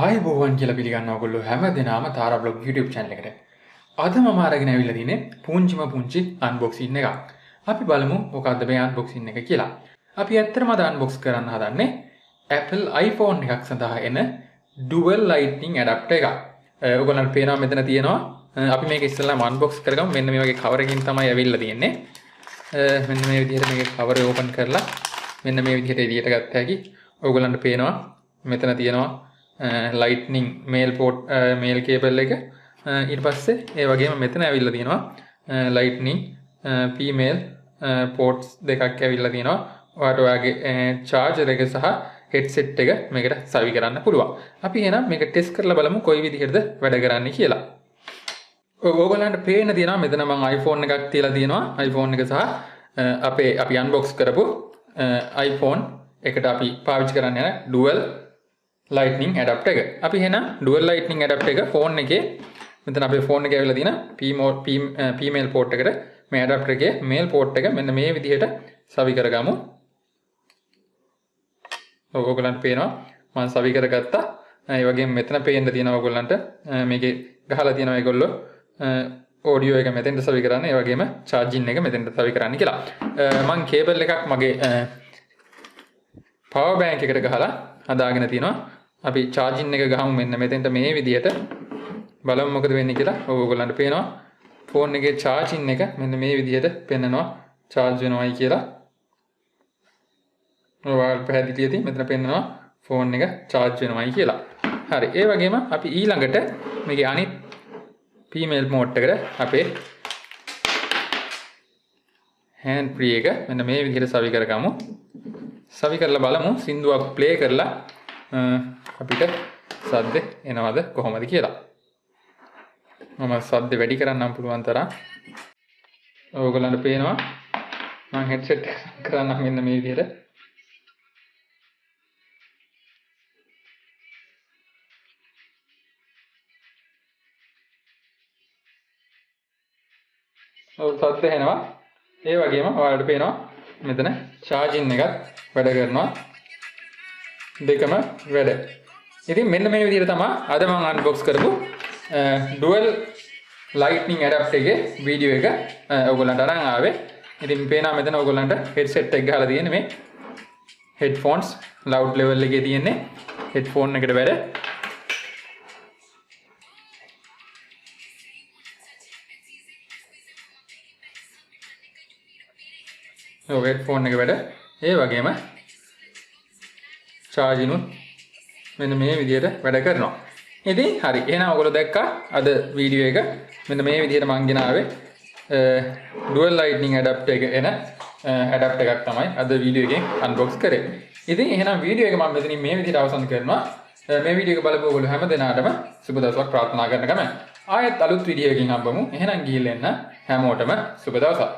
ආයුබෝවන් කියලා පිළිගන්නවා ඔයගොල්ලෝ හැම දිනම තාරා බ්ලොග් YouTube channel එකට. අද මම අරගෙන ඇවිල්ලා තියෙන්නේ පුංචි unboxing එකක්. අපි බලමු මොකක්ද මේ unboxing එක කියලා. අපි ඇත්තටම අද unbox කරන්න හදන්නේ Apple iPhone එකක් සඳහා එන dual lightning adapter එකක්. ඔයගොල්ලන්ට පේනවා මෙතන තියෙනවා. අපි මේක ඉස්සෙල්ලාම unbox කරගමු. මෙන්න මේ වගේ cover එකකින් තමයි ඇවිල්ලා තියෙන්නේ. මෙන්න මේ විදිහට මේකේ cover එක open කරලා මෙන්න මේ විදිහට එළියට ගත්ත හැකි. ඔයගොල්ලන්ට පේනවා මෙතන තියෙනවා lightning mail port mail cable එක ඊට පස්සේ ඒ වගේම මෙතන ඇවිල්ලා තියෙනවා lightning female ports දෙකක් ඇවිල්ලා තියෙනවා. ඔයාලට ඔයාගේ charger එක සහ headset එක මේකට සවි කරන්න පුළුවන්. අපි එහෙනම් මේක ටෙස්ට් කරලා බලමු කොයි විදිහටද වැඩ කරන්නේ කියලා. ඔයගොල්ලන්ට පේන්න තියෙනවා මෙතන මම iPhone එකක් තියලා තියෙනවා. iPhone එක සහ අපි unbox කරපු iPhone එකට අපි පාවිච්චි කරන්න යන dual lightning adapter එක. අපි එහෙනම් dual lightning adapter එක phone එකේ මෙතන අපේ phone එකේ ඇවිල්ලා තියෙන female port එකට මේ adapter එකේ male port එක මෙන්න මේ විදිහට සවි කරගමු. ඔයගොල්ලන්ට පේනවා මම සවි කරගත්තා. ඒ වගේම මෙතන පේන්න තියෙනවා ඔයගොල්ලන්ට මේකේ ගහලා තියෙනවා ඒගොල්ලෝ audio එක මෙතෙන්ට සවි කරන්න. ඒ වගේම charging එක මෙතෙන්ට සවි කරන්න කියලා. මම cable එකක් මගේ power bank එකට ගහලා හදාගෙන තියෙනවා. අපි charging එක ගහමු මෙන්න මෙතෙන්ට මේ විදිහට. බලමු මොකද වෙන්නේ කියලා. ඔයගොල්ලන්ට පේනවා phone එකේ charging එක මෙන්න මේ විදිහට පෙන්නනවා charge වෙනවයි කියලා. ඔයාලට පැහැදිලි ඇති මෙතන පෙන්නනවා phone එක charge වෙනවයි කියලා. හරි. ඒ වගේම අපි ඊළඟට මේකේ අනිත් female mode එකට අපේ hand free එක මෙන්න මේ විදිහට සවි කරගමු. සවි කරලා බලමු සින්දුවක් play කරලා අපිට සද්ද එනවද කොහොමද කියලා. මම සද්ද වැඩි කරන්නම් පුළුවන් තරම්. ඔයගොල්ලන්ට පේනවා මම headset කරන්නම් මෙන්න මේ විදිහට. සද්ද එනවා. ඒ වගේම ඔයාලට පේනවා මෙතන charging එකත් වැඩ කරනවා. දෙකම වැඩ. ඉතින් මෙන්න මේ විදිහට තමයි අද මම unbox කරපු dual lightning adapter එකේ වීඩියෝ එක ඔයගොල්ලන්ට අරන් ආවේ. ඉතින් පේනවා මෙතන ඔයගොල්ලන්ට headset එක ගහලා තියෙන්නේ මේ headphones loud level එකේ තියෙන්නේ headphone එකට වැඩ. headphone එක වැඩ. ඒ වගේම charging උත් මෙන්න මේ විදිහට වැඩ කරනවා. ඉතින් හරි. එහෙනම් ඔයගොල්ලෝ දැක්කා අද වීඩියෝ එක මෙන්න මේ විදිහට මම ගෙනාවේ dual lightning adapter එක එන adapter එකක් තමයි අද වීඩියෝ එකෙන් unbox කරේ. ඉතින් එහෙනම් වීඩියෝ එක මම මෙතනින් මේ විදිහට අවසන් කරනවා. මේ වීඩියෝ එක බලපු ඔයගොල්ලෝ හැම දෙනාටම සුබ දවසක් ප්‍රාර්ථනා කරන ගමන් ආයෙත් අලුත් වීඩියෝ එකකින් හම්බමු. එහෙනම් ගිහින් එන්න හැමෝටම සුබ දවසක්.